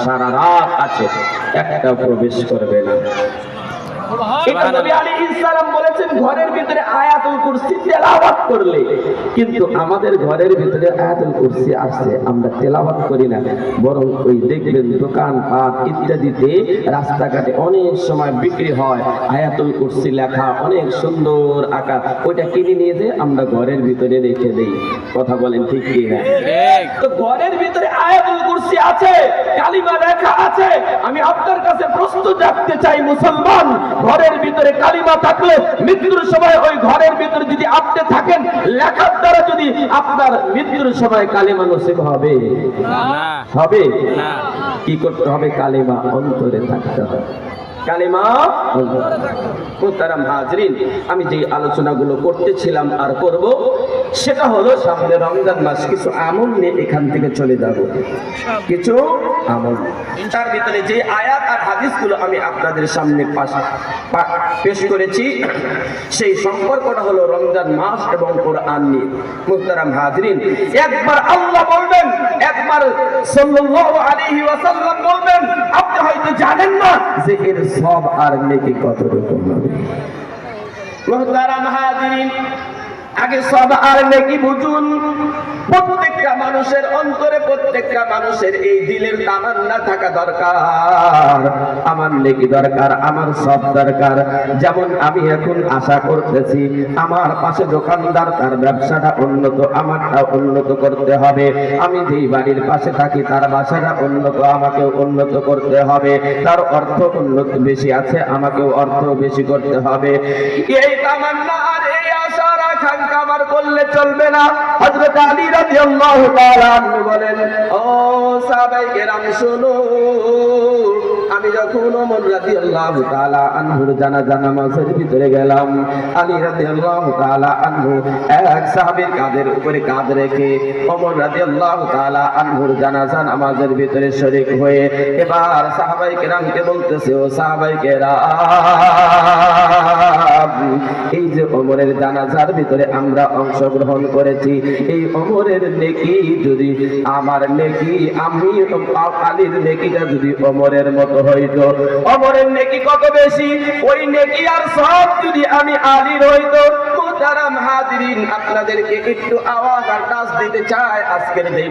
সারা রাত আছে, একটা প্রবেশ করবে না। নবী আলাইহিস সালাম বলেছেন ঘরের ভিতরে আয়াতুল কুরসি তেলাওয়াত করলে, কিন্তু আমাদের ঘরের ভিতরে আয়াতুল কুরসি আসছে, আমরা তেলাওয়াত করি না, বরং ওই দেখবেন দোকানপাট ইত্যাদিতে রাস্তাঘাটে অনেক সময় বিক্রি হয় আয়াতুল কুরসি লেখা, অনেক সুন্দর আঁকা, ওইটা কিনে নিয়ে যে আমরা ঘরের ভিতরে রেখে দেই। কথা বলেন ঠিক কি না? তো ঘরের ভিতরে আয়াতুল কুরসি আছে, কালিমা লেখা আছে। আমি আপনার কাছে প্রশ্ন রাখতে চাই, মুসলমান, ঘরের ভিতরে কালিমা থাকলে মৃত্যুর সময় ওই ঘরের ভিতরে যদি আপনি থাকেন, লেখার দ্বারা যদি আপনার মৃত্যুর সময় কালিমা নসিব হবে? হবে না। কি করতে হবে? কালিমা অন্তরে থাকতে হবে। কালিমা মুহতারাম হাজরিন, আমি যে আলোচনাগুলো করতেছিলাম আর করব, সেটা হলো সামনে রমজান মাস, কিছু আমল নিয়ে এখান থেকে চলে যাব। কিছু আমল, তার ভিতরে যে আয়াত আর হাদিসগুলো আমি আপনাদের সামনে পেশ করেছি, সেই সম্পর্কটা হলো রমজান মাস এবং কোরআন নিয়ে। মুহতারাম হাজরিন, একবার আল্লাহ বলবেন, একবার সাল্লাল্লাহু আলাইহি ওয়াসাল্লাম বলবেন, আপনি হয়তো জানেন না যে এর সব আর নেকি কত রকম হবে। মুহতারাম হাজরিন, আগে সব আর নেকি বুঝুন। প্রত্যেকটা মানুষের অন্তরে, প্রত্যেকটা মানুষের এই দিলের তামান্না থাকা দরকার, আমার নেকি দরকার, আমার সব দরকার। যেমন আমি এখন আশা করতেছি আমার পাশে দোকানদার, তার ব্যবসাটা উন্নত, আমারটা উন্নত করতে হবে। আমি যেই বাড়ির পাশে থাকি তার বাসাটা উন্নত, আমাকেও উন্নত করতে হবে। তার অর্থ উন্নত বেশি আছে, আমাকেও অর্থ বেশি করতে হবে। এই তামান্না আর এই আশার আকাঙ্ক্ষা আমার বললে চলবে না। হযরত আলী রাদিয়াল্লাহু তাআলা আনহু বলেন, ও সাহাবায়ে কেরাম শুনো, আমি যখন ওমর রাদিয়াল্লাহু তাআলা আনহুর জানাজা নামাজের ভিতরে গেলাম, আলী রাদিয়াল্লাহু তাআলা আনহু এক সাহাবীর কাঁধের উপরে কাঁধ রেখে ওমর রাদিয়াল্লাহু তাআলা আনহুর জানাজা নামাজের ভিতরে শরীক হয়ে এবার সাহাবায়ে কেরামকে বলতেছে, ও সাহাবায়ে কেরাম, এই যে ওমরের জানাজার ভিতরে আমরা অংশগ্রহণ করেছি, এই ওমরের নেকি যদি আমার নেকি, আমি আলীর নেকিটা যদি ওমরের মতো হইতো, ওমরের নেকি কত বেশি, ওই নেকি আর সব যদি আমি আলীর হইতো। মুহতারাম হাজিরিন, আপনাদেরকে একটু আওয়াজ আর টাচ দিতে চাই। আজকের যেই